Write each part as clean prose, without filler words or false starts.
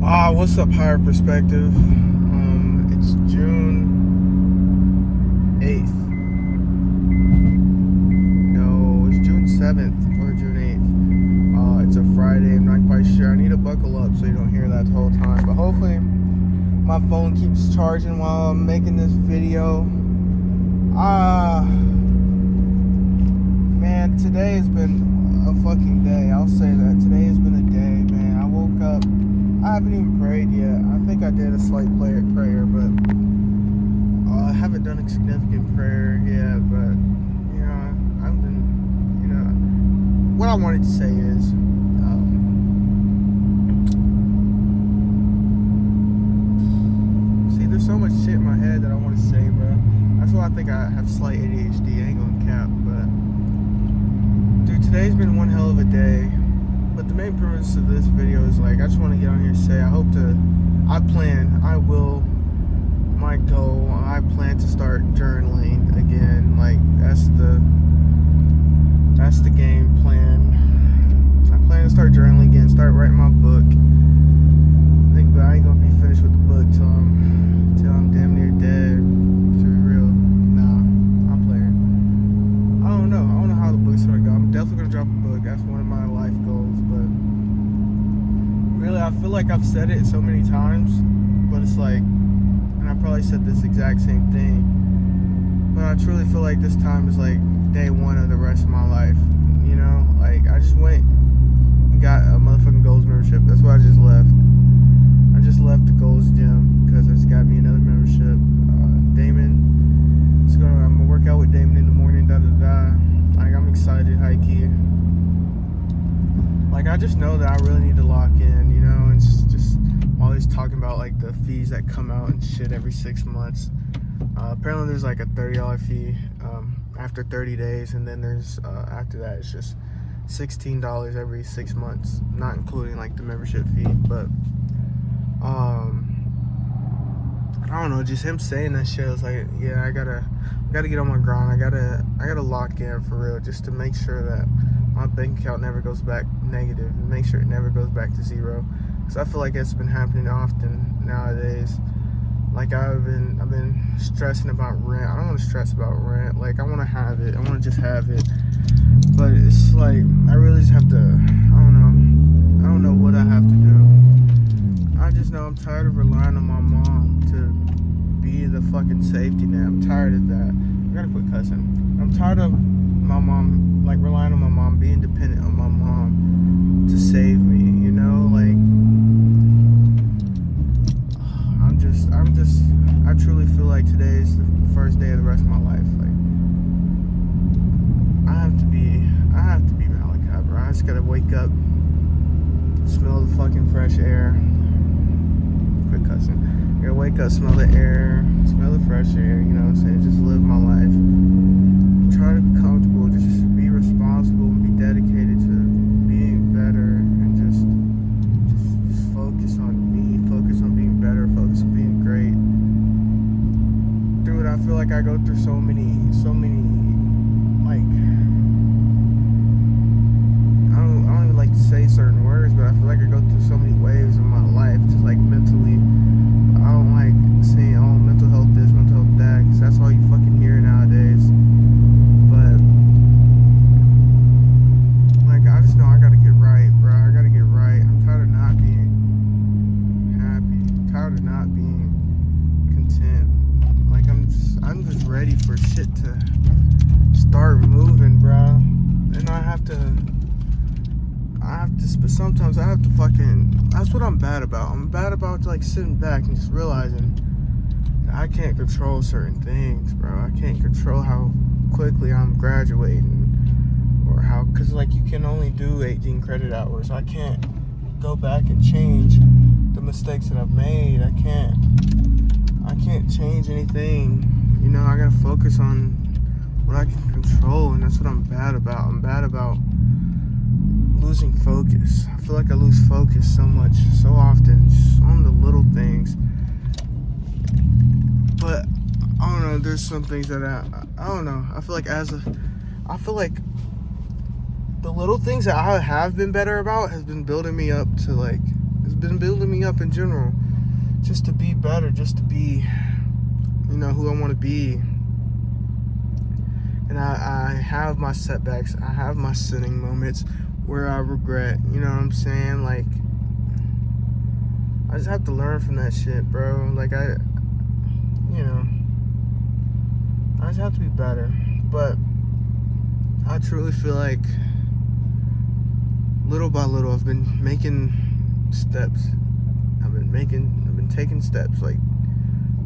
What's up, Higher Perspective? It's June 8th. No, it's June 7th or June 8th. It's a Friday. I'm not quite sure. I need to buckle up so you don't hear that the whole time. But hopefully my phone keeps charging while I'm making this video. Man, today has been a fucking day. I'll say that. Today has been a day, man. I woke up. I haven't even prayed yet. I think I did a slight prayer, but I haven't done a significant prayer yet. But I've been, what I wanted to say is, see, there's so much shit in my head that I want to say, bro. That's why I think I have slight ADHD. I ain't gonna cap, but dude, today's been one hell of a day. But the main purpose of this video is I just want to get on here and say my goal, I plan to start journaling again. That's the game plan. I plan to start journaling again, start writing my book. But I ain't gonna be finished with the book till I'm damn near dead. To be real. Nah, I'm playing. I don't know how the book's gonna go. I'm definitely gonna drop a book. That's one of my life goals, but really, I feel like I've said it so many times, but it's and I probably said this exact same thing, but I truly feel like this time is day one of the rest of my life, I just went and got a motherfucking Goals membership. That's what I just left. I just left the Goals gym because I just got me another membership. I'm gonna work out with Damon in the morning, I'm excited, high key. I just know that I really need to lock in, and just while he's talking about the fees that come out and shit every 6 months. Apparently there's a $30 fee after 30 days, and then there's after that it's just $16 every 6 months, not including the membership fee. But I don't know, just him saying that shit, I was yeah, I gotta get on my grind. I gotta lock in for real, just to make sure that my bank account never goes back negative, and make sure it never goes back to zero. Because I feel like it's been happening often nowadays. I've been stressing about rent. I don't want to stress about rent. I want to have it. I want to just have it. But it's I really just have to, I don't know what I have to do. I just know I'm tired of relying on my mom to be the fucking safety net. I'm tired of that. I gotta quit cussing. I'm tired of my mom, relying on my mom, being dependent on my mom to save me, I truly feel like today is the first day of the rest of my life. I have to be Malachi, bro. I just gotta wake up, smell the fucking fresh air. Quit cussing. I gotta wake up, smell the air, smell the fresh air, just live my life. Try to be comfortable, just be responsible and be dedicated to being better, and just focus on me, focus on being better, focus on being great. Dude, I feel like I go through so many I don't even like to say certain words, but I feel like I go through so many waves in my life, just mentally. I don't like saying, mental health this, mental health that, because that's all you fucking hear nowadays. But I just know I gotta get right, bro. I gotta get right. I'm tired of not being happy. I'm tired of not being content. I'm just ready for shit to start moving, bro. And but sometimes I have to that's what I'm bad about. I'm bad about sitting back and just realizing that I can't control certain things, bro. I can't control how quickly I'm graduating, or because you can only do 18 credit hours. I can't go back and change the mistakes that I've made. I can't change anything. I gotta focus on what I can control, and that's what I'm bad about. I'm bad about losing focus. I feel like I lose focus so often, just on the little things. But I don't know, there's some things that I don't know. I feel like the little things that I have been better about has been building me up to It's been building me up in general, just to be better, just to be, you know, who I want to be. And I have my setbacks, I have my sinning moments where I regret, you know what I'm saying? Like, I just have to learn from that shit, bro. Like, I just have to be better. But I truly feel like little by little I've been making steps. I've been taking steps, like,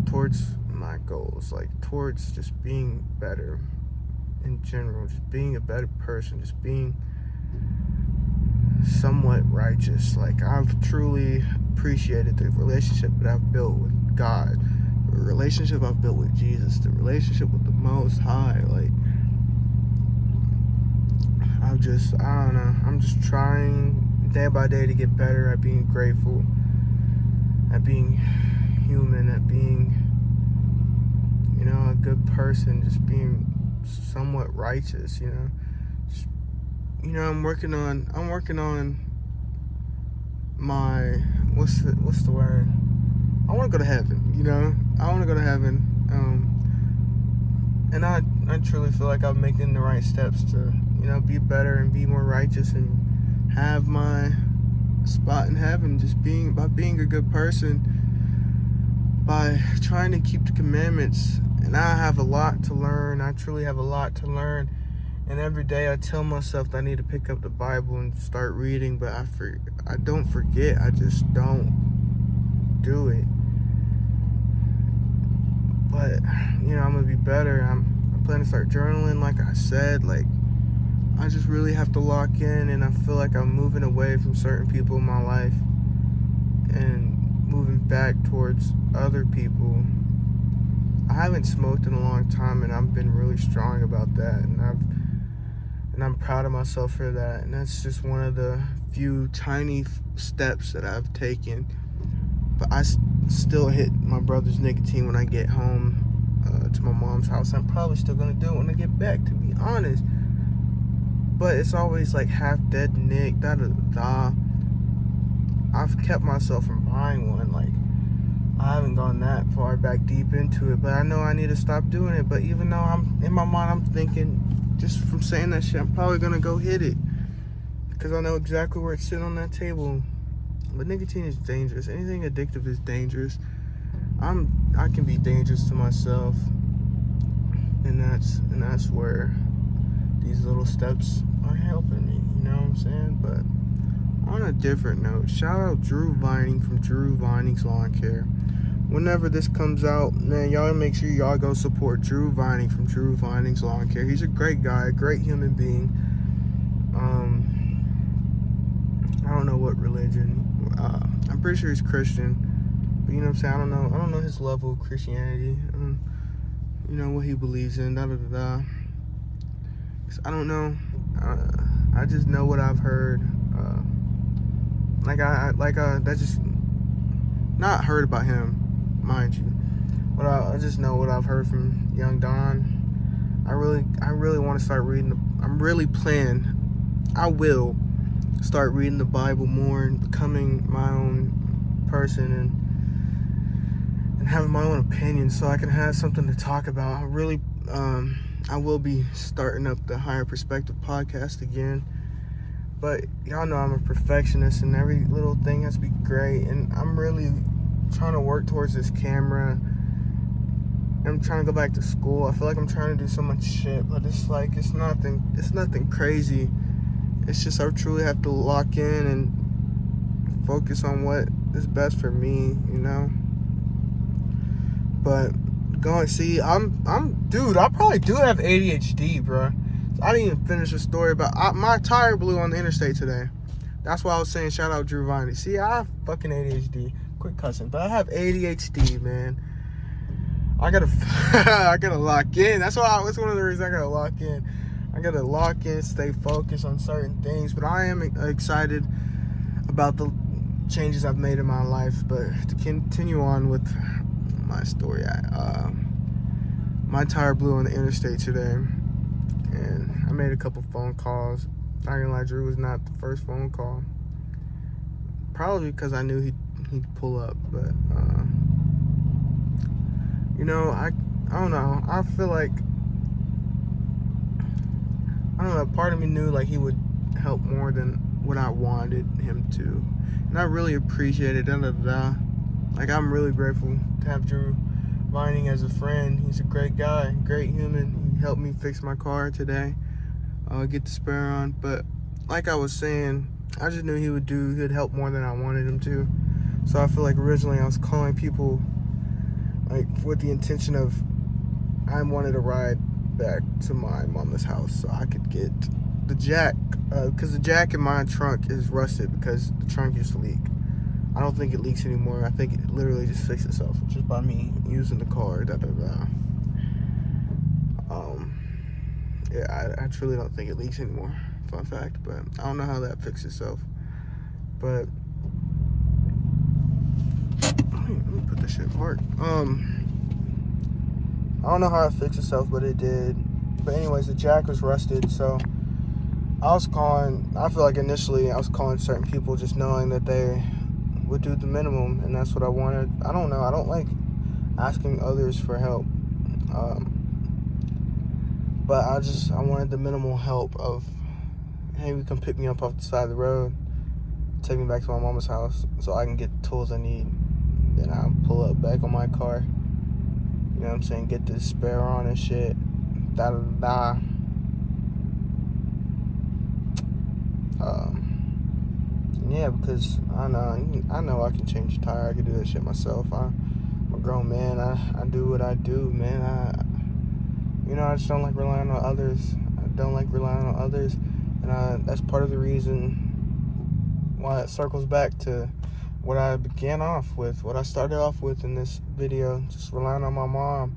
towards my goals, like towards just being better in general, just being a better person, just being somewhat righteous. Like, I've truly appreciated the relationship that I've built with God, the relationship I've built with Jesus, the relationship with the Most High. Like, I don't know, I'm just trying day by day to get better at being grateful, at being human, at being, you know, a good person, just being somewhat righteous, you know. Just, you know, I'm working on my, what's the word? I want to go to heaven, you know. I want to go to heaven. And I truly feel like I'm making the right steps to, you know, be better and be more righteous and have my spot in heaven, just by being a good person, by trying to keep the commandments. And I have a lot to learn. I truly have a lot to learn. And every day I tell myself that I need to pick up the Bible and start reading, but I don't forget. I just don't do it. But, you know, I'm going to be better. I'm planning to start journaling, like I said. Like, I just really have to lock in, and I feel like I'm moving away from certain people in my life and moving back towards other people. I haven't smoked in a long time, and I've been really strong about that, and I'm proud of myself for that. And that's just one of the few tiny steps that I've taken. But I still hit my brother's nicotine when I get home to my mom's house. I'm probably still gonna do it when I get back, to be honest. But it's always like half dead Nick, I've kept myself from buying one. Like, I haven't gone that far back deep into it, but I know I need to stop doing it. But even though I'm in my mind, I'm thinking, just from saying that shit, I'm probably gonna go hit it, because I know exactly where it's sitting on that table. But nicotine is dangerous. Anything addictive is dangerous. I can be dangerous to myself, and that's where these little steps are helping me. You know what I'm saying? But on a different note, shout out Drew Vining from Drew Vining's Lawn Care. Whenever this comes out, man, y'all make sure y'all go support Drew Vining from Drew Vining's Lawn Care. He's a great guy, a great human being. I don't know what religion. I'm pretty sure he's Christian, but you know what I'm saying? I don't know his level of Christianity. You know what he believes in. I don't know. I just know what I've heard. That just not heard about him, mind you, but I just know what I've heard from Young Don. I really want to start reading. I will start reading the Bible more and becoming my own person and having my own opinion, so I can have something to talk about. I will be starting up the Higher Perspective podcast again. But y'all know I'm a perfectionist, and every little thing has to be great. And I'm really trying to work towards this camera. I'm trying to go back to school. I feel like I'm trying to do so much shit, but it's nothing crazy. It's just I truly have to lock in and focus on what is best for me, you know. But I probably do have ADHD, bro. I didn't even finish the story about my tire blew on the interstate today. That's why I was saying shout out Drew Vining. See, I have fucking ADHD. Quit cussing. But I have ADHD, man. I gotta lock in. That's one of the reasons I gotta lock in. I gotta lock in, stay focused on certain things. But I am excited about the changes I've made in my life. But to continue on with my story, my tire blew on the interstate today. And I made a couple phone calls. Not gonna lie, Drew was not the first phone call. probably because I knew he'd pull up. But you know, I don't know. I feel like, I don't know, part of me knew like he would help more than what I wanted him to. And I really appreciate it. Like, I'm really grateful to have Drew Vining as a friend. He's a great guy, great human. He helped me fix my car today, get the spare on. But like I was saying, I just knew he'd help more than I wanted him to. So I feel like originally I was calling people like with the intention of, I wanted to ride back to my mama's house so I could get the jack, because the jack in my trunk is rusted because the trunk used to leak. I don't think it leaks anymore. I think it literally just fixed itself just by me using the car. Yeah, I truly don't think it leaks anymore. Fun fact, but I don't know how that fixed itself. But let me put this shit in park. I don't know how it fixed itself, but it did. But anyways, the jack was rusted, so I feel like initially I was calling certain people just knowing that they would do the minimum, and that's what I wanted. I don't know, I don't like asking others for help. But I wanted the minimal help of, hey, we come pick me up off the side of the road, take me back to my mama's house so I can get the tools I need. Then I'll pull up back on my car. You know what I'm saying? Get this spare on and shit. Yeah, because I know I can change a tire. I can do that shit myself. I'm a grown man. I do what I do, man. I just don't like relying on others. And that's part of the reason why it circles back to what I began off with, what I started off with in this video, just relying on my mom.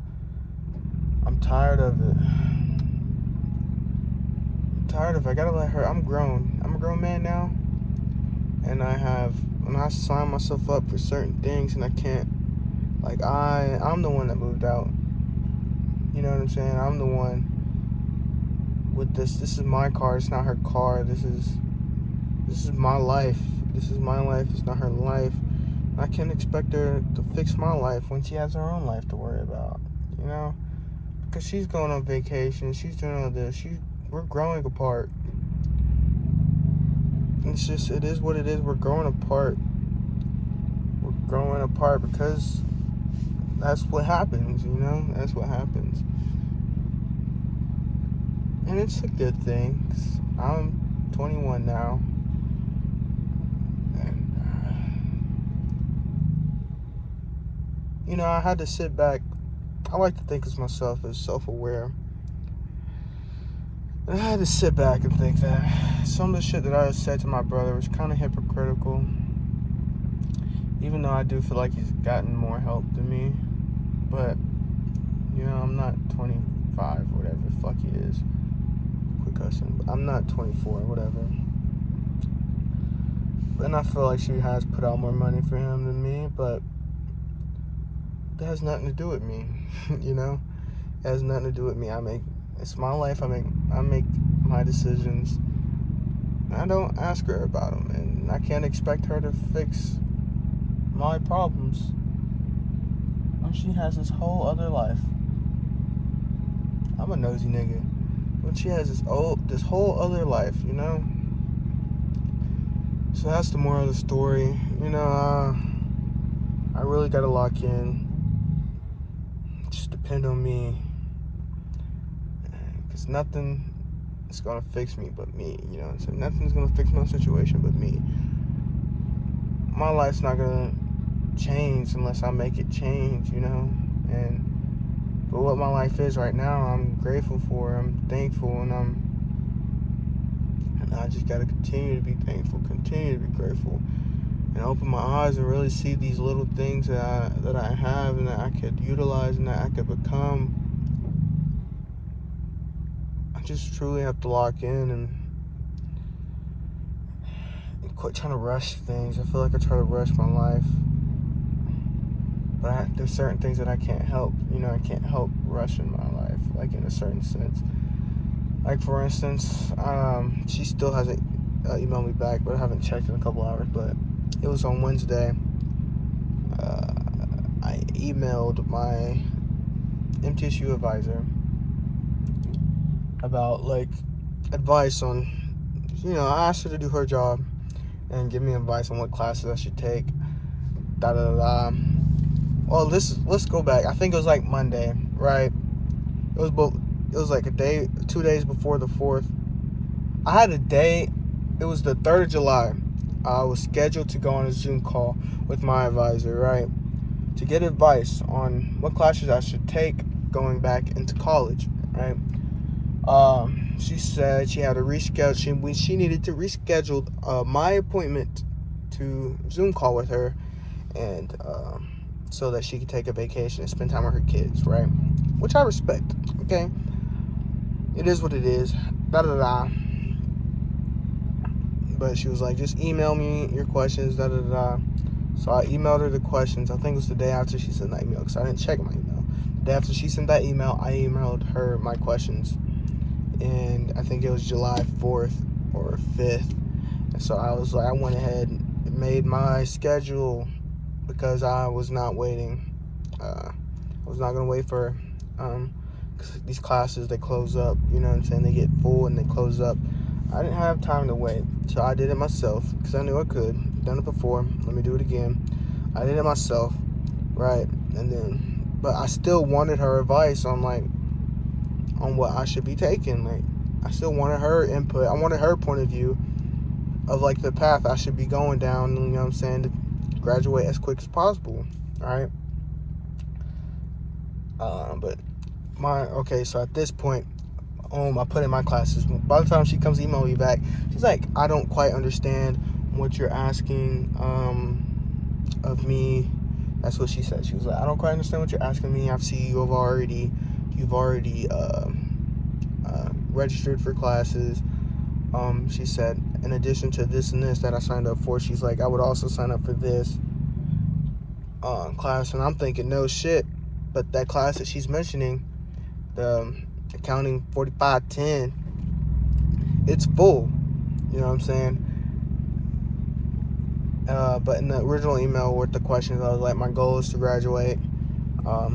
I'm tired of it. I gotta let her. I'm grown. I'm a grown man now. And I sign myself up for certain things, and I can't, like, I'm the one that moved out. You know what I'm saying? I'm the one with this. This is my car. It's not her car. This is my life. This is my life. It's not her life. I can't expect her to fix my life when she has her own life to worry about, you know? Because she's going on vacation. She's doing all this. We're growing apart. It's just, it is what it is. We're growing apart. We're growing apart because that's what happens, you know? That's what happens. And it's a good thing. 'Cause I'm 21 now. And, I had to sit back. I like to think of myself as self-aware. And I had to sit back and think that some of the shit that I said to my brother was kind of hypocritical. Even though I do feel like he's gotten more help than me. But, I'm not 25, whatever the fuck he is. Quit cussing. But I'm not 24, whatever. And I feel like she has put out more money for him than me, but that has nothing to do with me, It has nothing to do with me. It's my life. I make my decisions. I don't ask her about them, and I can't expect her to fix my problems when she has this whole other life. I'm a nosy nigga. When she has this whole other life, So that's the moral of the story. I really gotta lock in. Just depend on me. Because nothing is gonna fix me but me, So nothing's gonna fix my situation but me. My life's not gonna change unless I make it change, But what my life is right now, I'm grateful for. I'm thankful, and I just gotta continue to be thankful, continue to be grateful, and open my eyes and really see these little things that I have and that I could utilize and that I could become. I just truly have to lock in and quit trying to rush things. I feel like I try to rush my life, but there's certain things that I can't help. I can't help rushing my life, like in a certain sense. Like, for instance, she still hasn't emailed me back, but I haven't checked in a couple hours. But it was on Wednesday. I emailed my mtsu advisor about like advice on, I asked her to do her job and give me advice on what classes I should take. Well, let's go back. I think it was like Monday, right? It was like 2 days before the 4th. I had a day. It was the 3rd of July. I was scheduled to go on a Zoom call with my advisor, right, to get advice on what classes I should take going back into college, right? She said she had to reschedule. She needed to reschedule my appointment to Zoom call with her, and so that she could take a vacation and spend time with her kids, right? Which I respect. Okay, it is what it is. But she was like, just email me your questions. So I emailed her the questions. I think it was the day after she sent that email, because I didn't check my email. The day after she sent that email, I emailed her my questions. And I think it was July 4th or 5th. And so I was like, I went ahead and made my schedule because I was not waiting. I was not going to wait for her. Because these classes, they close up. You know what I'm saying? They get full and they close up. I didn't have time to wait. So I did it myself because I knew I could. Done it before. Let me do it again. I did it myself. Right? But I still wanted her advice on what I should be taking. Like, I still wanted her input. I wanted her point of view of like the path I should be going down, you know what I'm saying, to graduate as quick as possible. Right? So at this point, I put in my classes. By the time she comes email me back, she's like, I don't quite understand what you're asking of me. That's what she said. She was like, I don't quite understand what you're asking me. I see you've already registered for classes. She said, in addition to this and this that I signed up for, she's like, I would also sign up for this class. And I'm thinking, no shit. But that class that she's mentioning, the accounting 4510, it's full. You know what I'm saying? But in the original email with the questions, I was like, my goal is to graduate. My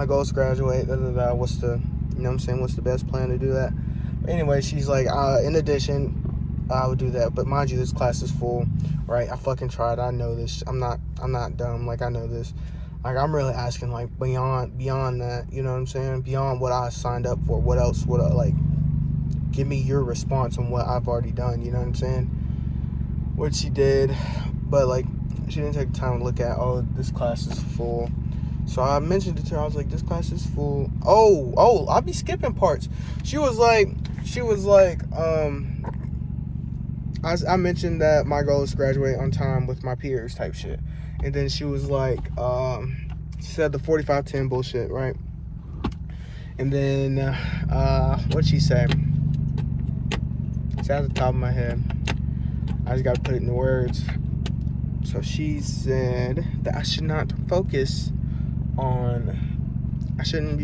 goal is to graduate. What's the, you know what I'm saying? What's the best plan to do that? But anyway, she's like, in addition, I would do that. But mind you, this class is full, right? I fucking tried. I know this. I'm not dumb. Like, I know this. Like, I'm really asking, like, beyond that, you know what I'm saying? Beyond what I signed up for. What else would I, like, give me your response on what I've already done, you know what I'm saying? Which she did, but, like, she didn't take the time to look at, this class is full. So I mentioned it to her. I was like, this class is full. I'll be skipping parts. She was like, I mentioned that my goal is to graduate on time with my peers type shit. And then she was like, she said the 4510 bullshit, right? And then, what'd she say? It's at the top of my head. I just gotta put it into words. So she said that I shouldn't be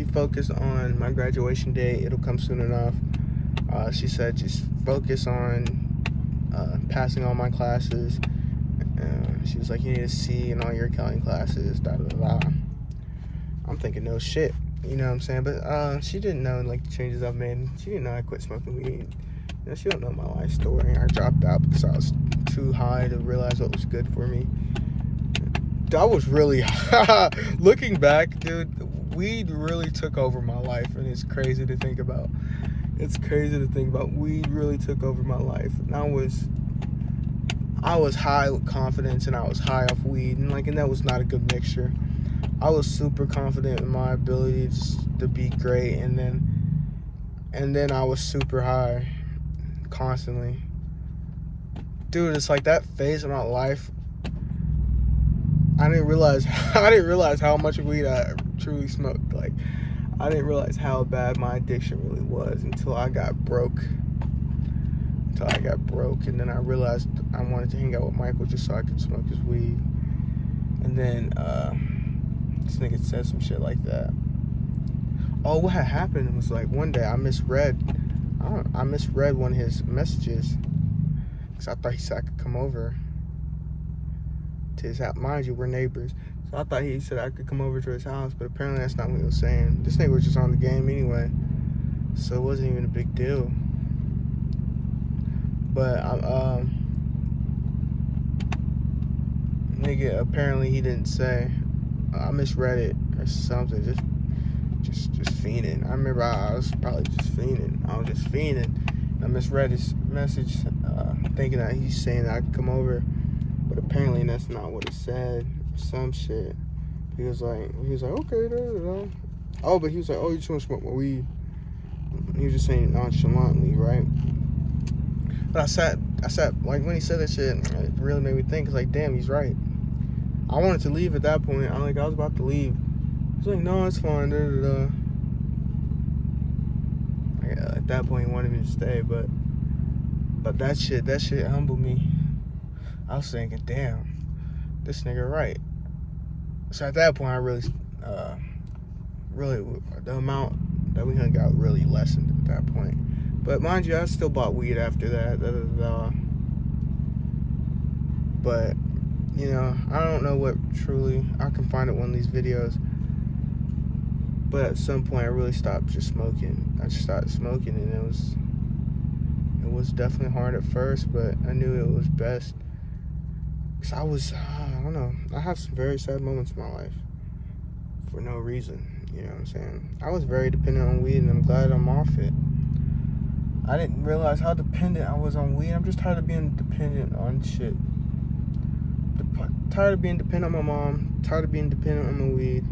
focused on my graduation date. It'll come soon enough. She said just focus on passing all my classes. She was like, you need a C in all your accounting classes, I'm thinking, no shit, you know what I'm saying? But she didn't know, like, the changes I've made. She didn't know I quit smoking weed. You know, she don't know my life story. I dropped out because I was too high to realize what was good for me. I was really looking back, dude, weed really took over my life, and it's crazy to think about. Weed really took over my life. And I was high with confidence, and I was high off weed, and that was not a good mixture. I was super confident in my ability to be great, and then I was super high constantly. Dude, it's like that phase of my life. I didn't realize how much weed I truly smoked. Like, I didn't realize how bad my addiction really was until I got broke. And then I realized I wanted to hang out with Michael just so I could smoke his weed. And then this nigga said some shit like that. What had happened was, like, one day I misread one of his messages. Because I thought he said I could come over to his house. Mind you, we're neighbors. So I thought he said I could come over to his house, but apparently that's not what he was saying. This nigga was just on the game anyway, so it wasn't even a big deal. But nigga, apparently he didn't say. I misread it or something. Just fiending. I remember I was probably just fiending. I was just fiending. I misread his message, thinking that he's saying that I could come over, but apparently that's not what he said. Some shit. He was like, okay, da, da, da. Oh, but he was like, oh, you just want to smoke my weed? He was just saying it nonchalantly, right? But I sat, like, when he said that shit, it really made me think. It's like, damn, he's right. I wanted to leave at that point. I was about to leave. He's like, no, it's fine. Da, da, da. At that point, he wanted me to stay, but that shit humbled me. I was thinking, damn, this nigga right. So at that point, I really, the amount that we hung out really lessened at that point. But mind you, I still bought weed after that. But, you know, I don't know what truly, I can find it one of these videos. But at some point, I really stopped just smoking. I just started smoking, and it was definitely hard at first, but I knew it was best. Because I was, I don't know, I have some very sad moments in my life for no reason, you know what I'm saying? I was very dependent on weed, and I'm glad I'm off it. I didn't realize how dependent I was on weed. I'm just tired of being dependent on shit. Tired of being dependent on my mom, tired of being dependent on my weed.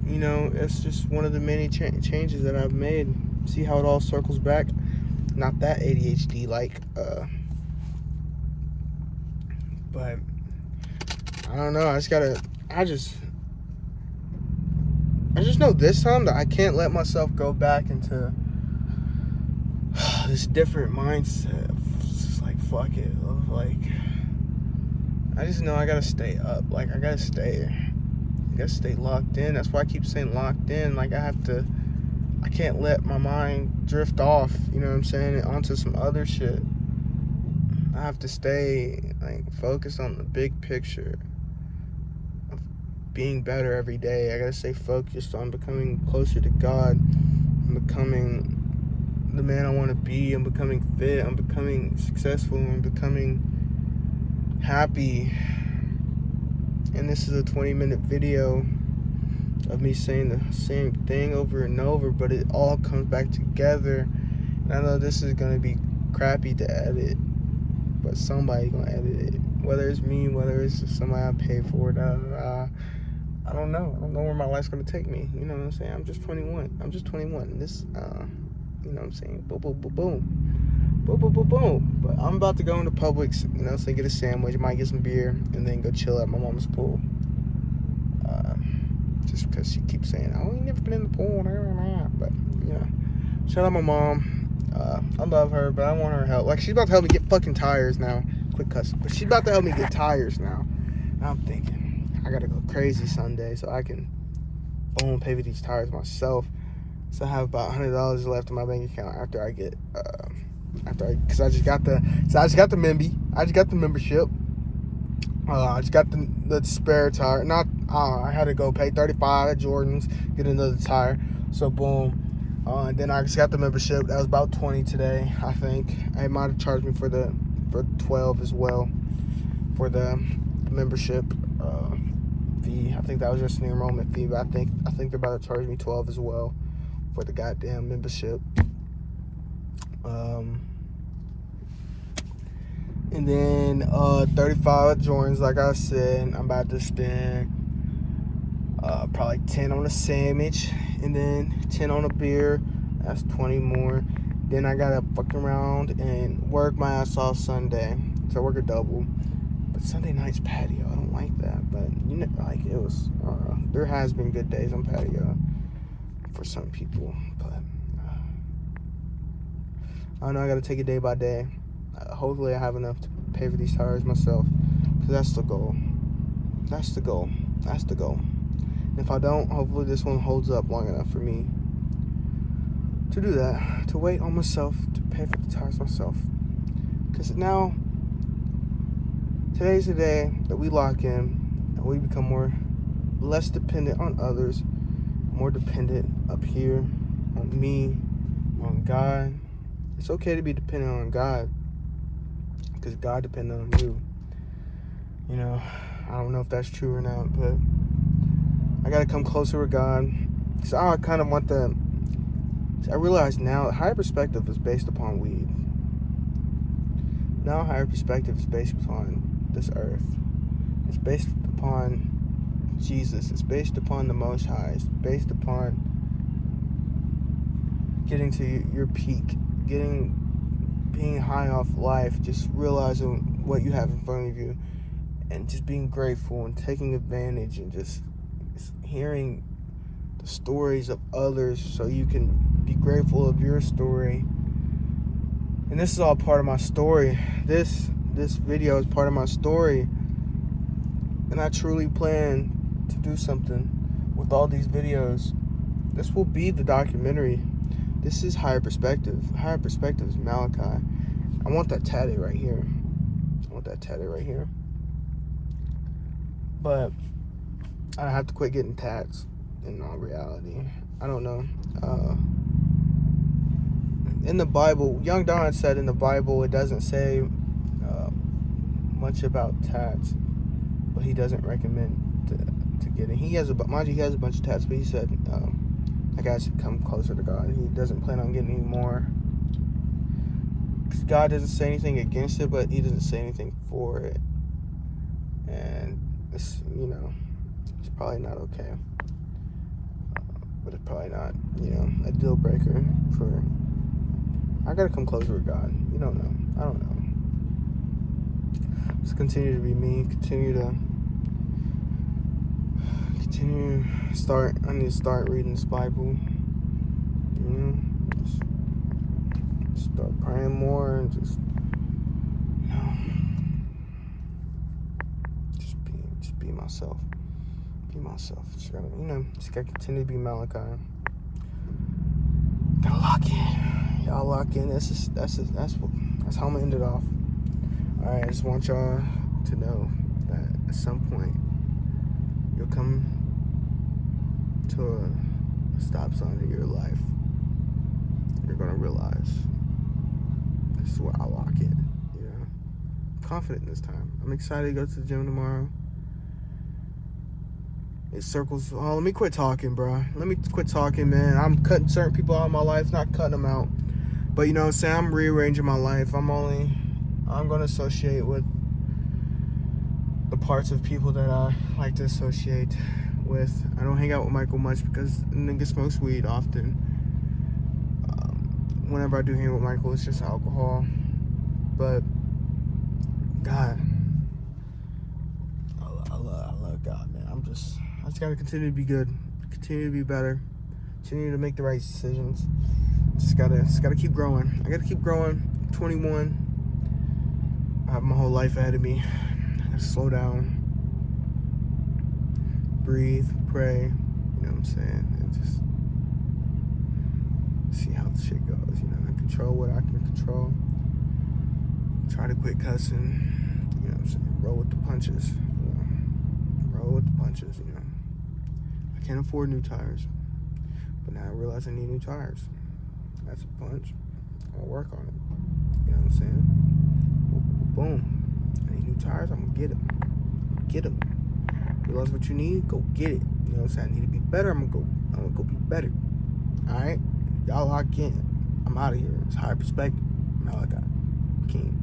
You know, it's just one of the many changes that I've made. See how it all circles back? Not that ADHD like, but I don't know. I just know this time that I can't let myself go back into this different mindset. Just like, fuck it. Like, I just know I gotta stay up. Like, I gotta stay locked in. That's why I keep saying locked in. Like, I can't let my mind drift off, you know what I'm saying, onto some other shit. I have to stay, like, focused on the big picture of being better every day. I gotta stay focused on becoming closer to God. I'm becoming the man I want to be. I'm becoming fit. I'm becoming successful. I'm becoming happy. And this is a 20-minute video of me saying the same thing over and over, but it all comes back together. And I know this is going to be crappy to edit, but somebody's going to edit it. Whether it's me, whether it's somebody I pay for, I don't know. I don't know where my life's going to take me. You know what I'm saying? I'm just 21. And this, you know what I'm saying? Boom, boom, boom, boom. Boom, boom, boom, boom. But I'm about to go into Publix, you know, so get a sandwich, might get some beer, and then go chill at my mom's pool. Just because she keeps saying, oh, you never been in the pool, but, you know, shout out my mom. I love her, but I want her help. Like, she's about to help me get fucking tires now. Quick cuss. But she's about to help me get tires now. And I'm thinking, I gotta go crazy Sunday so I can, boom, pay for these tires myself. So I have about $100 left in my bank account after I get, because I just got the membership. I just got the spare tire. I had to go pay $35 at Jordan's, get another tire. So boom. And then I just got the membership. That was about $20 today, I think. I might have charged me for $12 as well for the membership fee. I think that was just an enrollment fee, but I think they're about to charge me $12 as well for the goddamn membership. And then 35 Jordans, like I said. I'm about to spend probably 10 on a sandwich, and then 10 on a beer. That's 20 more. Then I gotta fuck around and work my ass off Sunday. So I work a double. But Sunday night's patio. I don't like that. But you know, like, it was. There has been good days on patio for some people, but I know I gotta take it day by day. Hopefully I have enough to pay for these tires myself, because that's the goal. And if I don't, hopefully this one holds up long enough for me to do that, to wait on myself, to pay for the tires myself. Because now, today's the day that we lock in and we become less dependent on others, more dependent up here on me, on God. It's okay to be dependent on God because God depended on you. You know, I don't know if that's true or not, but I got to come closer with God because I kind of want the... I realize now that higher perspective is based upon weed. Now higher perspective is based upon this earth. It's based upon Jesus. It's based upon the Most High. It's based upon getting to your peak, being high off life, just realizing what you have in front of you, and just being grateful and taking advantage, and just hearing the stories of others so you can be grateful of your story. And this is all part of my story. This video is part of my story, and I truly plan to do something with all these videos. This will be the documentary. This is higher perspective. Higher perspective is Malachi. I want that tatted right here. But I have to quit getting tats in all reality. I don't know. In the Bible, Young Don said in the Bible it doesn't say much about tats, but he doesn't recommend to get it. He has a bunch of tats, but he said I guys should come closer to God. He doesn't plan on getting any more. God doesn't say anything against it, but he doesn't say anything for it. And it's, it's probably not okay. But it's probably not, a deal breaker for... I gotta come closer with God. You don't know. I don't know. Just continue to be me. I need to start reading this Bible. Just start praying more and just be myself. Be myself. Just gotta continue to be Malachi. Gotta lock in. Y'all lock in. That's how I'm gonna end it off. Alright, I just want y'all to know that at some point you'll come to a stop sign in your life. You're gonna realize this is where I lock in. I'm confident this time. I'm excited to go to the gym tomorrow. It circles. Oh, let me quit talking, bro. Let me quit talking, man. I'm cutting certain people out of my life, not cutting them out. But you know what I'm saying? I'm rearranging my life. I'm gonna associate with the parts of people that I like to associate with. I don't hang out with Michael much because nigga smokes weed often. Whenever I do hang out with Michael, it's just alcohol. But God, I love God, man. I just gotta continue to be good, continue to be better, continue to make the right decisions. Just gotta keep growing. I gotta keep growing. I'm 21. I have my whole life ahead of me. I gotta slow down, breathe, pray. You know what I'm saying? And just see how the shit goes. Control what I can control. Try to quit cussing. You know what I'm saying? Roll with the punches. Roll with the punches. I can't afford new tires, but now I realize I need new tires. That's a punch. I'll work on it. You know what I'm saying? Boom. I need new tires. I'm gonna get them. Get them. Realize what you need. Go get it. You know what I'm saying? I need to be better. I'm gonna go be better. All right. Y'all lock in. I'm out of here. It's high perspective. Malachi King.